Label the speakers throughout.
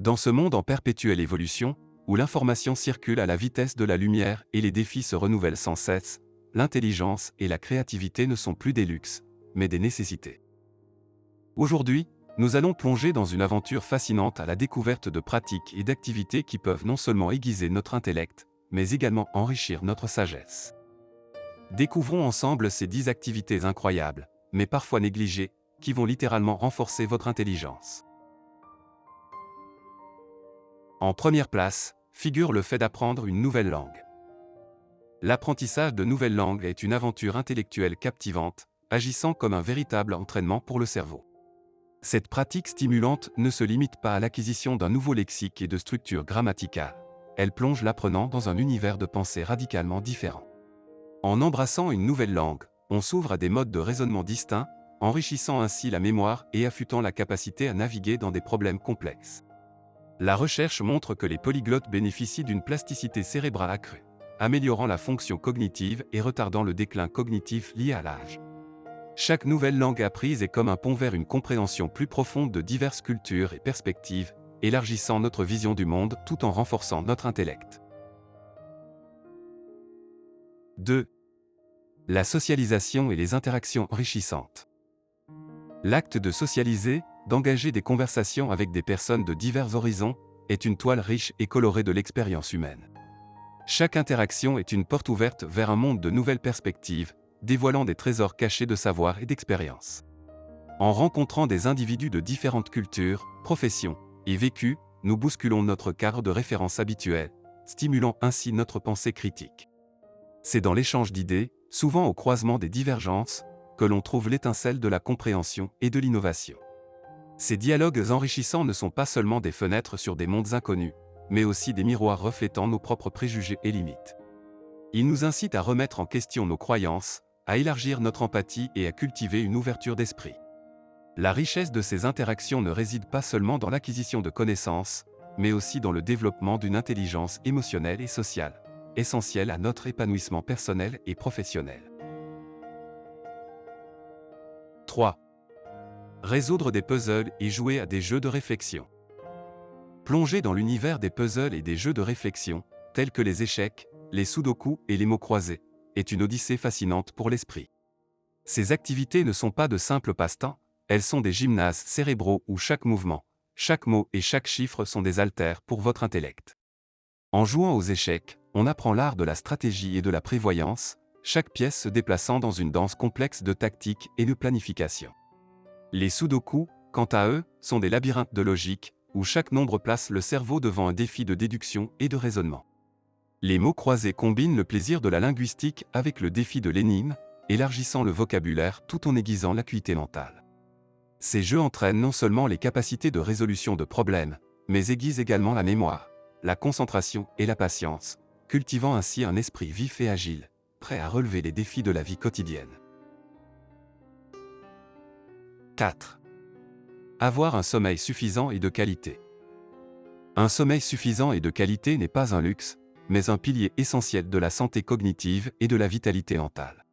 Speaker 1: Dans ce monde en perpétuelle évolution, où l'information circule à la vitesse de la lumière et les défis se renouvellent sans cesse, l'intelligence et la créativité ne sont plus des luxes, mais des nécessités. Aujourd'hui, nous allons plonger dans une aventure fascinante à la découverte de pratiques et d'activités qui peuvent non seulement aiguiser notre intellect, mais également enrichir notre sagesse. Découvrons ensemble ces 10 activités incroyables, mais parfois négligées, qui vont littéralement renforcer votre intelligence. En première place, figure le fait d'apprendre une nouvelle langue. L'apprentissage de nouvelles langues est une aventure intellectuelle captivante, agissant comme un véritable entraînement pour le cerveau. Cette pratique stimulante ne se limite pas à l'acquisition d'un nouveau lexique et de structure grammaticale. Elle plonge l'apprenant dans un univers de pensée radicalement différent. En embrassant une nouvelle langue, on s'ouvre à des modes de raisonnement distincts, enrichissant ainsi la mémoire et affûtant la capacité à naviguer dans des problèmes complexes. La recherche montre que les polyglottes bénéficient d'une plasticité cérébrale accrue, améliorant la fonction cognitive et retardant le déclin cognitif lié à l'âge. Chaque nouvelle langue apprise est comme un pont vers une compréhension plus profonde de diverses cultures et perspectives, élargissant notre vision du monde tout en renforçant notre intellect. 2. La socialisation et les interactions enrichissantes. L'acte de socialiser, d'engager des conversations avec des personnes de divers horizons, est une toile riche et colorée de l'expérience humaine. Chaque interaction est une porte ouverte vers un monde de nouvelles perspectives, dévoilant des trésors cachés de savoir et d'expérience. En rencontrant des individus de différentes cultures, professions et vécus, nous bousculons notre cadre de référence habituel, stimulant ainsi notre pensée critique. C'est dans l'échange d'idées, souvent au croisement des divergences, que l'on trouve l'étincelle de la compréhension et de l'innovation. Ces dialogues enrichissants ne sont pas seulement des fenêtres sur des mondes inconnus, mais aussi des miroirs reflétant nos propres préjugés et limites. Ils nous incitent à remettre en question nos croyances, à élargir notre empathie et à cultiver une ouverture d'esprit. La richesse de ces interactions ne réside pas seulement dans l'acquisition de connaissances, mais aussi dans le développement d'une intelligence émotionnelle et sociale, essentielle à notre épanouissement personnel et professionnel. 3. Résoudre des puzzles et jouer à des jeux de réflexion. Plonger dans l'univers des puzzles et des jeux de réflexion, tels que les échecs, les sudoku et les mots croisés, est une odyssée fascinante pour l'esprit. Ces activités ne sont pas de simples passe-temps, elles sont des gymnases cérébraux où chaque mouvement, chaque mot et chaque chiffre sont des haltères pour votre intellect. En jouant aux échecs, on apprend l'art de la stratégie et de la prévoyance, chaque pièce se déplaçant dans une danse complexe de tactique et de planification. Les sudoku, quant à eux, sont des labyrinthes de logique, où chaque nombre place le cerveau devant un défi de déduction et de raisonnement. Les mots croisés combinent le plaisir de la linguistique avec le défi de l'énigme, élargissant le vocabulaire tout en aiguisant l'acuité mentale. Ces jeux entraînent non seulement les capacités de résolution de problèmes, mais aiguisent également la mémoire, la concentration et la patience, cultivant ainsi un esprit vif et agile, prêt à relever les défis de la vie quotidienne. 4. Avoir un sommeil suffisant et de qualité. Un sommeil suffisant et de qualité n'est pas un luxe, mais un pilier essentiel de la santé cognitive et de la vitalité mentale.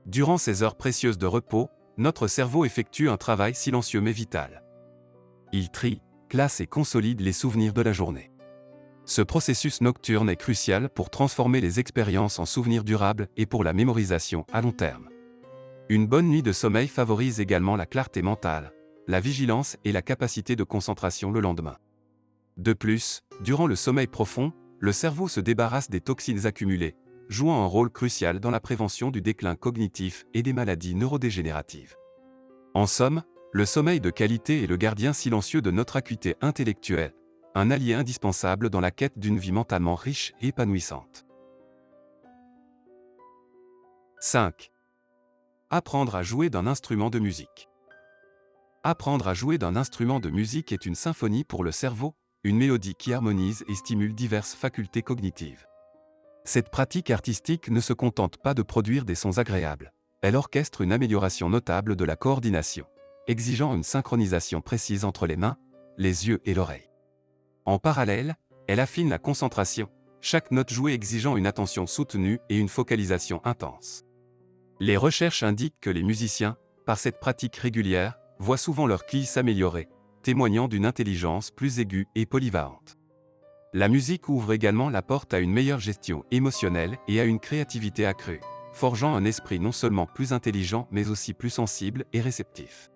Speaker 1: Durant ces heures précieuses de repos, notre cerveau effectue un travail silencieux mais vital. Il trie, classe et consolide les souvenirs de la journée. Ce processus nocturne est crucial pour transformer les expériences en souvenirs durables et pour la mémorisation à long terme. Une bonne nuit de sommeil favorise également la clarté mentale, la vigilance et la capacité de concentration le lendemain. De plus, durant le sommeil profond, le cerveau se débarrasse des toxines accumulées, jouant un rôle crucial dans la prévention du déclin cognitif et des maladies neurodégénératives. En somme, le sommeil de qualité est le gardien silencieux de notre acuité intellectuelle, un allié indispensable dans la quête d'une vie mentalement riche et épanouissante. 5. Apprendre à jouer d'un instrument de musique. Apprendre à jouer d'un instrument de musique est une symphonie pour le cerveau, une mélodie qui harmonise et stimule diverses facultés cognitives. Cette pratique artistique ne se contente pas de produire des sons agréables, elle orchestre une amélioration notable de la coordination, exigeant une synchronisation précise entre les mains, les yeux et l'oreille. En parallèle, elle affine la concentration, chaque note jouée exigeant une attention soutenue et une focalisation intense. Les recherches indiquent que les musiciens, par cette pratique régulière, voient souvent leur QI s'améliorer, témoignant d'une intelligence plus aiguë et polyvalente. La musique ouvre également la porte à une meilleure gestion émotionnelle et à une créativité accrue, forgeant un esprit non seulement plus intelligent mais aussi plus sensible et réceptif.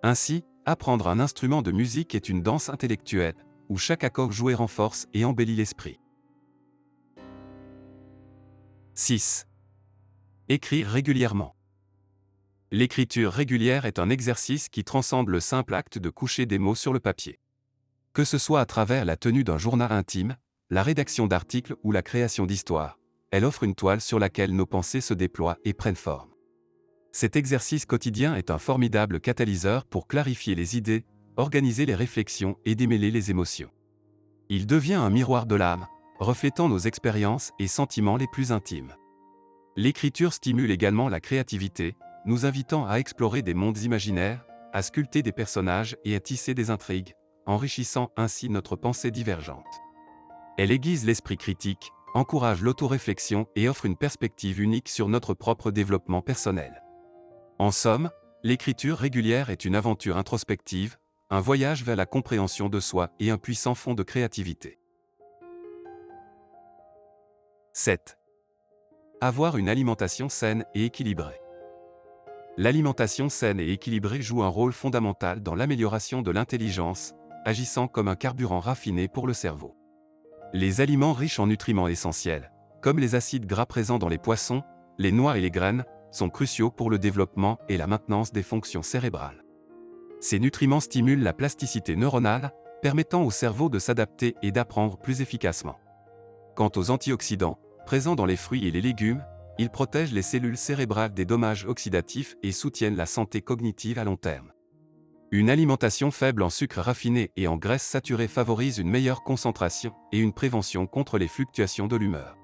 Speaker 1: Ainsi, apprendre un instrument de musique est une danse intellectuelle, où chaque accord joué renforce et embellit l'esprit. 6. Écrire régulièrement. L'écriture régulière est un exercice qui transcende le simple acte de coucher des mots sur le papier. Que ce soit à travers la tenue d'un journal intime, la rédaction d'articles ou la création d'histoires, elle offre une toile sur laquelle nos pensées se déploient et prennent forme. Cet exercice quotidien est un formidable catalyseur pour clarifier les idées, organiser les réflexions et démêler les émotions. Il devient un miroir de l'âme, reflétant nos expériences et sentiments les plus intimes. L'écriture stimule également la créativité, nous invitant à explorer des mondes imaginaires, à sculpter des personnages et à tisser des intrigues, enrichissant ainsi notre pensée divergente. Elle aiguise l'esprit critique, encourage l'autoréflexion et offre une perspective unique sur notre propre développement personnel. En somme, l'écriture régulière est une aventure introspective, un voyage vers la compréhension de soi et un puissant fond de créativité. 7. Avoir une alimentation saine et équilibrée. L'alimentation saine et équilibrée joue un rôle fondamental dans l'amélioration de l'intelligence, agissant comme un carburant raffiné pour le cerveau. Les aliments riches en nutriments essentiels, comme les acides gras présents dans les poissons, les noix et les graines, sont cruciaux pour le développement et la maintenance des fonctions cérébrales. Ces nutriments stimulent la plasticité neuronale, permettant au cerveau de s'adapter et d'apprendre plus efficacement. Quant aux antioxydants, présents dans les fruits et les légumes, ils protègent les cellules cérébrales des dommages oxydatifs et soutiennent la santé cognitive à long terme. Une alimentation faible en sucre raffiné et en graisses saturées favorise une meilleure concentration et une prévention contre les fluctuations de l'humeur.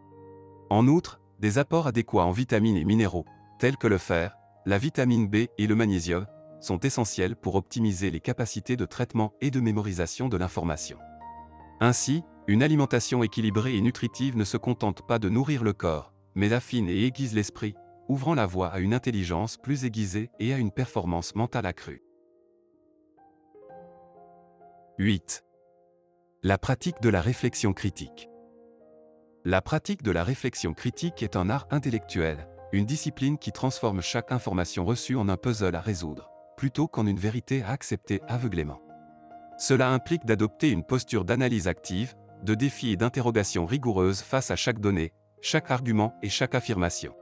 Speaker 1: En outre, des apports adéquats en vitamines et minéraux, tels que le fer, la vitamine B et le magnésium, sont essentiels pour optimiser les capacités de traitement et de mémorisation de l'information. Ainsi, une alimentation équilibrée et nutritive ne se contente pas de nourrir le corps, mais affine et aiguise l'esprit, ouvrant la voie à une intelligence plus aiguisée et à une performance mentale accrue. 8. La pratique de la réflexion critique. La pratique de la réflexion critique est un art intellectuel, une discipline qui transforme chaque information reçue en un puzzle à résoudre, plutôt qu'en une vérité à accepter aveuglément. Cela implique d'adopter une posture d'analyse active, de défi et d'interrogation rigoureuse face à chaque donnée, chaque argument et chaque affirmation.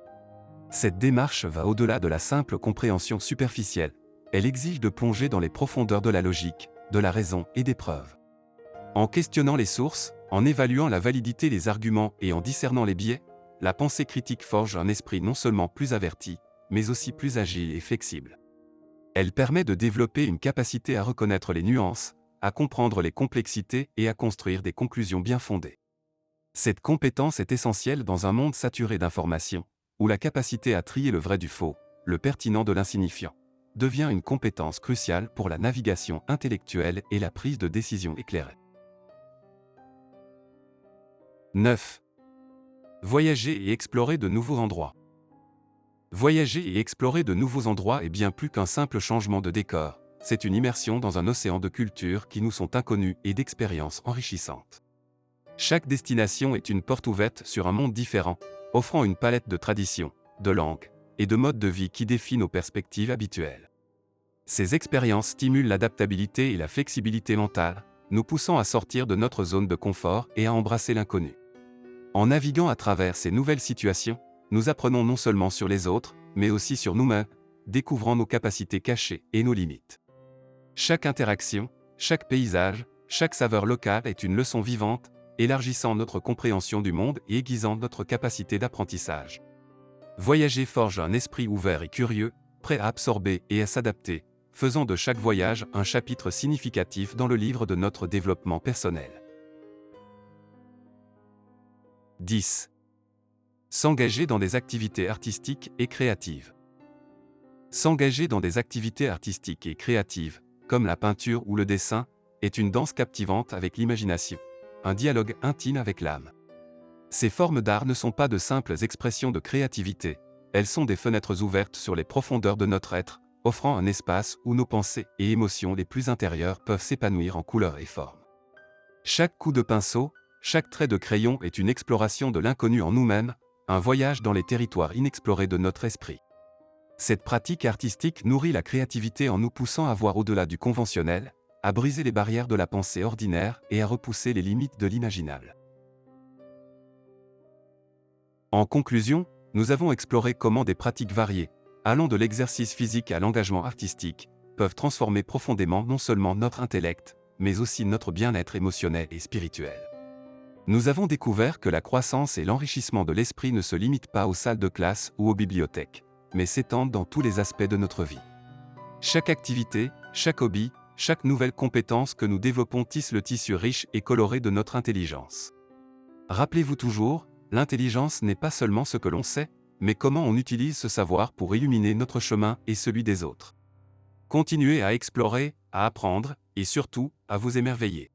Speaker 1: Cette démarche va au-delà de la simple compréhension superficielle, elle exige de plonger dans les profondeurs de la logique, de la raison et des preuves. En questionnant les sources, en évaluant la validité des arguments et en discernant les biais, la pensée critique forge un esprit non seulement plus averti, mais aussi plus agile et flexible. Elle permet de développer une capacité à reconnaître les nuances, à comprendre les complexités et à construire des conclusions bien fondées. Cette compétence est essentielle dans un monde saturé d'informations, où la capacité à trier le vrai du faux, le pertinent de l'insignifiant, devient une compétence cruciale pour la navigation intellectuelle et la prise de décision éclairée. 9. Voyager et explorer de nouveaux endroits. Voyager et explorer de nouveaux endroits est bien plus qu'un simple changement de décor, c'est une immersion dans un océan de cultures qui nous sont inconnues et d'expériences enrichissantes. Chaque destination est une porte ouverte sur un monde différent, offrant une palette de traditions, de langues et de modes de vie qui défient nos perspectives habituelles. Ces expériences stimulent l'adaptabilité et la flexibilité mentale, nous poussant à sortir de notre zone de confort et à embrasser l'inconnu. En naviguant à travers ces nouvelles situations, nous apprenons non seulement sur les autres, mais aussi sur nous-mêmes, découvrant nos capacités cachées et nos limites. Chaque interaction, chaque paysage, chaque saveur locale est une leçon vivante, élargissant notre compréhension du monde et aiguisant notre capacité d'apprentissage. Voyager forge un esprit ouvert et curieux, prêt à absorber et à s'adapter, faisant de chaque voyage un chapitre significatif dans le livre de notre développement personnel. 10. S'engager dans des activités artistiques et créatives. S'engager dans des activités artistiques et créatives, comme la peinture ou le dessin, est une danse captivante avec l'imagination, un dialogue intime avec l'âme. Ces formes d'art ne sont pas de simples expressions de créativité, elles sont des fenêtres ouvertes sur les profondeurs de notre être, offrant un espace où nos pensées et émotions les plus intérieures peuvent s'épanouir en couleurs et formes. Chaque coup de pinceau, chaque trait de crayon est une exploration de l'inconnu en nous-mêmes, un voyage dans les territoires inexplorés de notre esprit. Cette pratique artistique nourrit la créativité en nous poussant à voir au-delà du conventionnel, à briser les barrières de la pensée ordinaire et à repousser les limites de l'imaginable. En conclusion, nous avons exploré comment des pratiques variées, allant de l'exercice physique à l'engagement artistique, peuvent transformer profondément non seulement notre intellect, mais aussi notre bien-être émotionnel et spirituel. Nous avons découvert que la croissance et l'enrichissement de l'esprit ne se limitent pas aux salles de classe ou aux bibliothèques, mais s'étendent dans tous les aspects de notre vie. Chaque activité, chaque hobby, chaque nouvelle compétence que nous développons tisse le tissu riche et coloré de notre intelligence. Rappelez-vous toujours, l'intelligence n'est pas seulement ce que l'on sait, mais comment on utilise ce savoir pour illuminer notre chemin et celui des autres. Continuez à explorer, à apprendre, et surtout, à vous émerveiller.